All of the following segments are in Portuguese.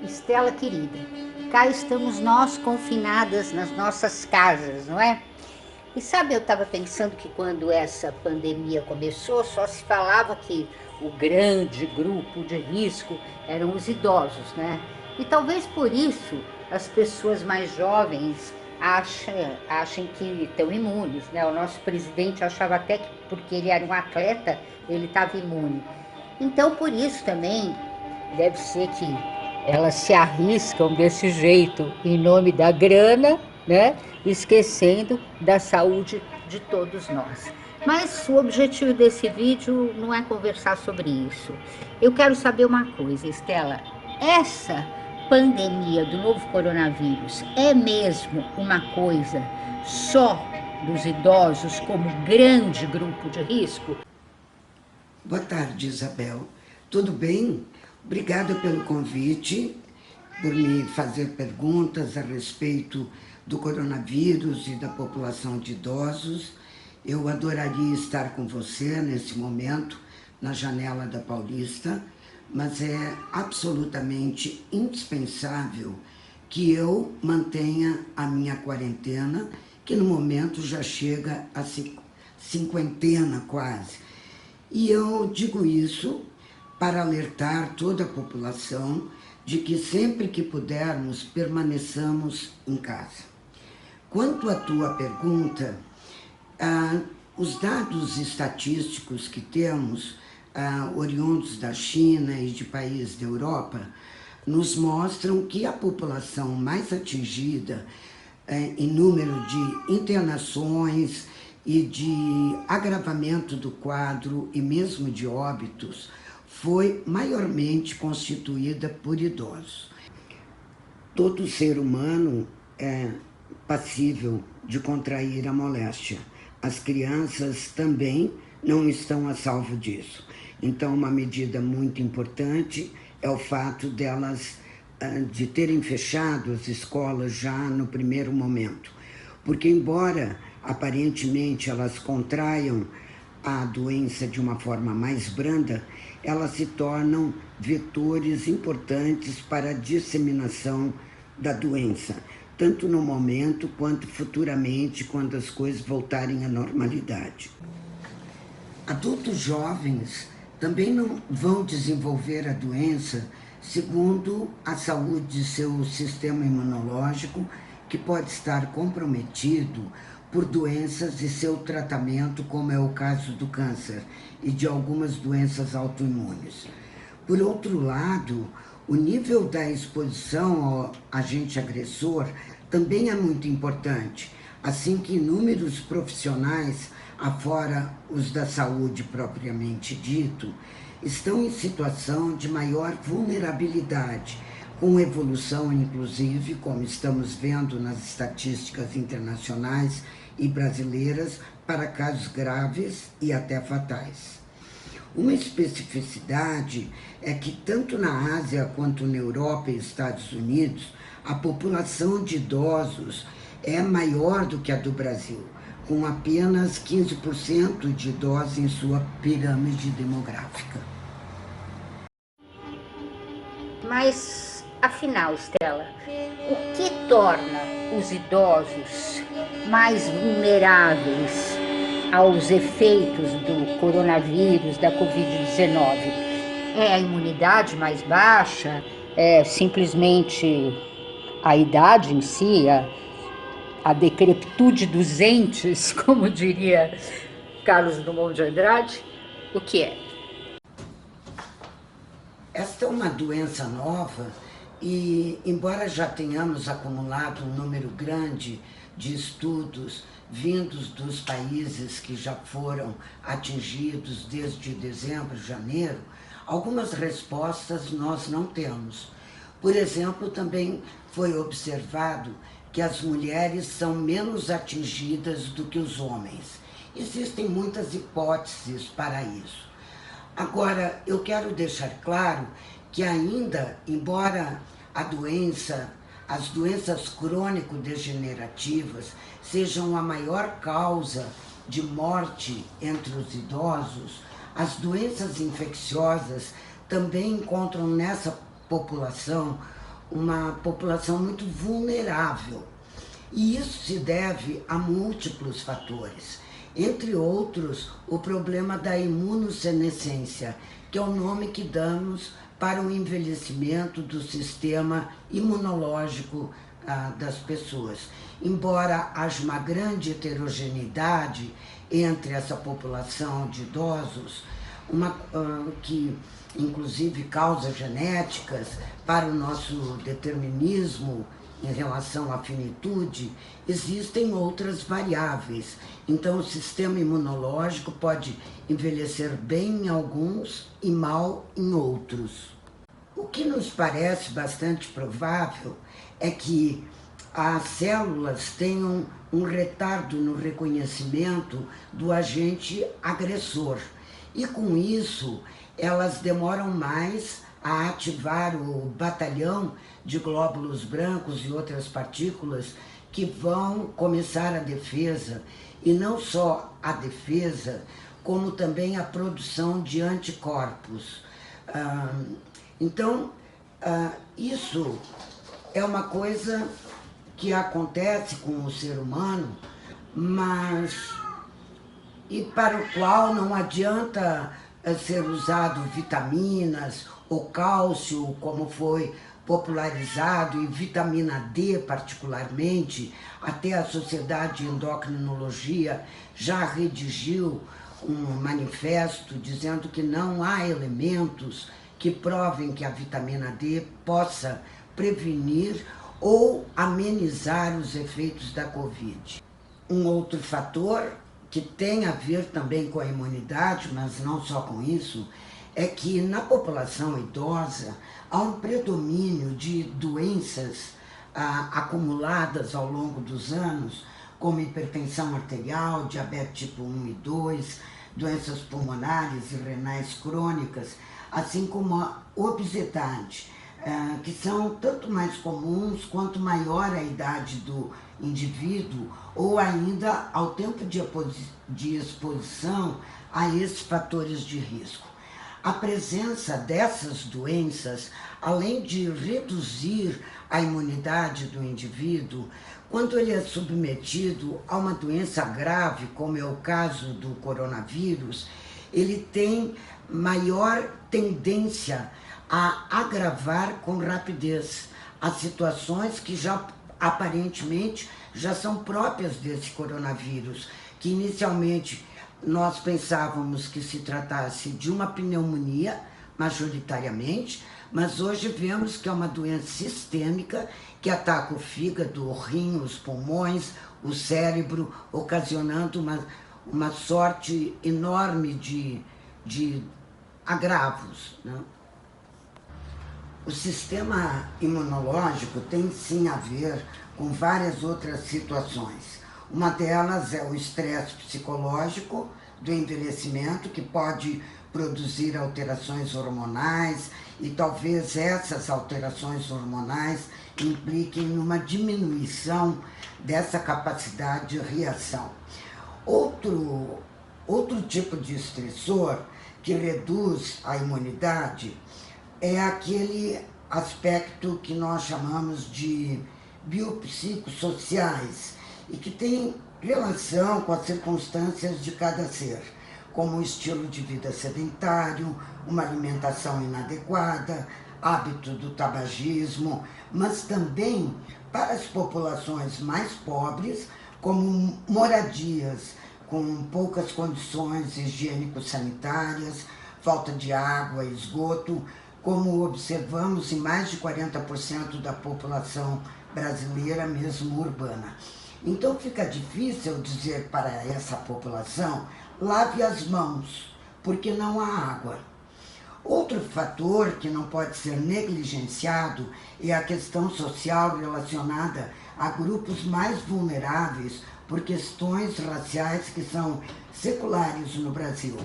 Estela querida, cá estamos nós confinadas nas nossas casas, não é? E sabe, eu estava pensando que quando essa pandemia começou, só se falava que o grande grupo de risco eram os idosos, né? E talvez por isso as pessoas mais jovens achem que estão imunes, né? O nosso presidente achava até que porque ele era um atleta, ele estava imune. Então, por isso também deve ser que elas se arriscam desse jeito em nome da grana, né? Esquecendo da saúde de todos nós. Mas o objetivo desse vídeo não é conversar sobre isso. Eu quero saber uma coisa, Estela. Essa pandemia do novo coronavírus é mesmo uma coisa só dos idosos como grande grupo de risco? Boa tarde, Isabel. Tudo bem? Obrigada pelo convite, por me fazer perguntas a respeito do coronavírus e da população de idosos. Eu adoraria estar com você nesse momento, na janela da Paulista, mas é absolutamente indispensável que eu mantenha a minha quarentena, que no momento já chega a cinquentena quase. E eu digo isso para alertar toda a população de que sempre que pudermos, permaneçamos em casa. Quanto à tua pergunta, os dados estatísticos que temos, oriundos da China e de países da Europa, nos mostram que a população mais atingida em número de internações e de agravamento do quadro e mesmo de óbitos foi maiormente constituída por idosos. Todo ser humano é passível de contrair a moléstia. As crianças também não estão a salvo disso. Então, uma medida muito importante é o fato delas de terem fechado as escolas já no primeiro momento. Porque, embora aparentemente elas contraiam a doença de uma forma mais branda, elas se tornam vetores importantes para a disseminação da doença, tanto no momento quanto futuramente, quando as coisas voltarem à normalidade. Adultos jovens também não vão desenvolver a doença segundo a saúde de seu sistema imunológico, que pode estar comprometido por doenças e seu tratamento, como é o caso do câncer e de algumas doenças autoimunes. Por outro lado, o nível da exposição ao agente agressor também é muito importante, assim que inúmeros profissionais, afora os da saúde propriamente dito, estão em situação de maior vulnerabilidade, com evolução, inclusive, como estamos vendo nas estatísticas internacionais e brasileiras, para casos graves e até fatais. Uma especificidade é que tanto na Ásia quanto na Europa e Estados Unidos, a população de idosos é maior do que a do Brasil, com apenas 15% de idosos em sua pirâmide demográfica. Mas, afinal, Stella, o que torna os idosos mais vulneráveis aos efeitos do coronavírus, da Covid-19? É a imunidade mais baixa? É simplesmente a idade em si, a decrepitude dos entes, como diria Carlos Drummond de Andrade? O que é? Esta é uma doença nova e, embora já tenhamos acumulado um número grande de estudos vindos dos países que já foram atingidos desde dezembro, janeiro, algumas respostas nós não temos. Por exemplo, também foi observado que as mulheres são menos atingidas do que os homens. Existem muitas hipóteses para isso. Agora, eu quero deixar claro que ainda, embora as doenças crônico-degenerativas sejam a maior causa de morte entre os idosos, as doenças infecciosas também encontram nessa população uma população muito vulnerável. E isso se deve a múltiplos fatores, entre outros o problema da imunossenescência, que é o nome que damos para o envelhecimento do sistema imunológico das pessoas. Embora haja uma grande heterogeneidade entre essa população de idosos, que inclusive causas genéticas para o nosso determinismo em relação à finitude, existem outras variáveis. Então, o sistema imunológico pode envelhecer bem em alguns e mal em outros. O que nos parece bastante provável é que as células tenham um retardo no reconhecimento do agente agressor. E com isso, elas demoram mais a ativar o batalhão de glóbulos brancos e outras partículas que vão começar a defesa, e não só a defesa, como também a produção de anticorpos. Então, isso é uma coisa que acontece com o ser humano, e para o qual não adianta ser usado vitaminas ou cálcio, como foi popularizado, e vitamina D particularmente. Até a Sociedade de Endocrinologia já redigiu um manifesto dizendo que não há elementos que provem que a vitamina D possa prevenir ou amenizar os efeitos da Covid. Um outro fator que tem a ver também com a imunidade, mas não só com isso, é que na população idosa há um predomínio de doenças acumuladas ao longo dos anos, como hipertensão arterial, diabetes tipo 1 e 2, doenças pulmonares e renais crônicas, assim como a obesidade, que são tanto mais comuns quanto maior a idade do indivíduo, ou ainda ao tempo de exposição a esses fatores de risco. A presença dessas doenças, além de reduzir a imunidade do indivíduo, quando ele é submetido a uma doença grave, como é o caso do coronavírus, ele tem maior tendência a agravar com rapidez as situações que já aparentemente já são próprias desse coronavírus, que inicialmente nós pensávamos que se tratasse de uma pneumonia, majoritariamente, mas hoje vemos que é uma doença sistêmica que ataca o fígado, o rim, os pulmões, o cérebro, ocasionando uma sorte enorme de agravos, né? O sistema imunológico tem sim a ver com várias outras situações. Uma delas é o estresse psicológico do envelhecimento, que pode produzir alterações hormonais, e talvez essas alterações hormonais impliquem numa diminuição dessa capacidade de reação. Outro tipo de estressor que reduz a imunidade é aquele aspecto que nós chamamos de biopsicossociais e que tem relação com as circunstâncias de cada ser, como o estilo de vida sedentário, uma alimentação inadequada, hábito do tabagismo, mas também para as populações mais pobres, como moradias com poucas condições higiênico-sanitárias, falta de água e esgoto, como observamos em mais de 40% da população brasileira, mesmo urbana. Então fica difícil dizer para essa população: lave as mãos, porque não há água. Outro fator que não pode ser negligenciado é a questão social relacionada a grupos mais vulneráveis por questões raciais que são seculares no Brasil,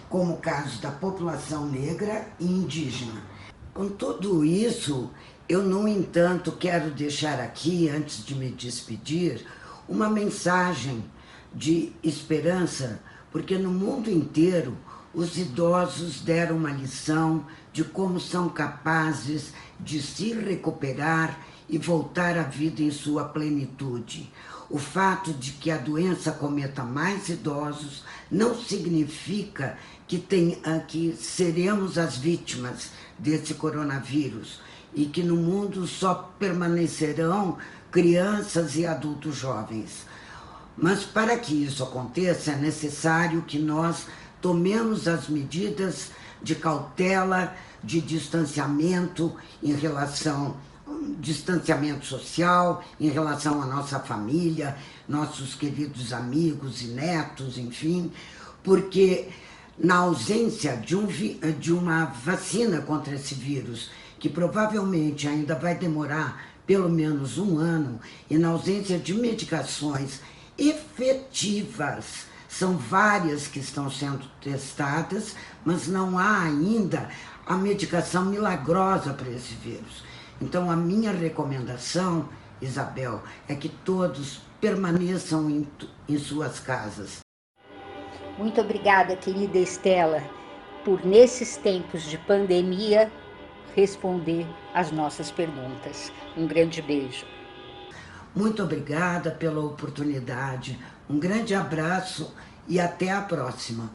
como o caso da população negra e indígena. Com tudo isso, eu, no entanto, quero deixar aqui, antes de me despedir, uma mensagem de esperança, porque no mundo inteiro os idosos deram uma lição de como são capazes de se recuperar e voltar à vida em sua plenitude. O fato de que a doença cometa mais idosos não significa que seremos as vítimas desse coronavírus e que no mundo só permanecerão crianças e adultos jovens. Mas para que isso aconteça, é necessário que nós tomemos as medidas de cautela, de distanciamento distanciamento social, em relação à nossa família, nossos queridos amigos e netos, enfim, porque na ausência de uma vacina contra esse vírus, que provavelmente ainda vai demorar pelo menos 1 ano, e na ausência de medicações efetivas, são várias que estão sendo testadas, mas não há ainda a medicação milagrosa para esse vírus. Então, a minha recomendação, Isabel, é que todos permaneçam em suas casas. Muito obrigada, querida Estela, por nesses tempos de pandemia responder às nossas perguntas. Um grande beijo. Muito obrigada pela oportunidade. Um grande abraço e até a próxima.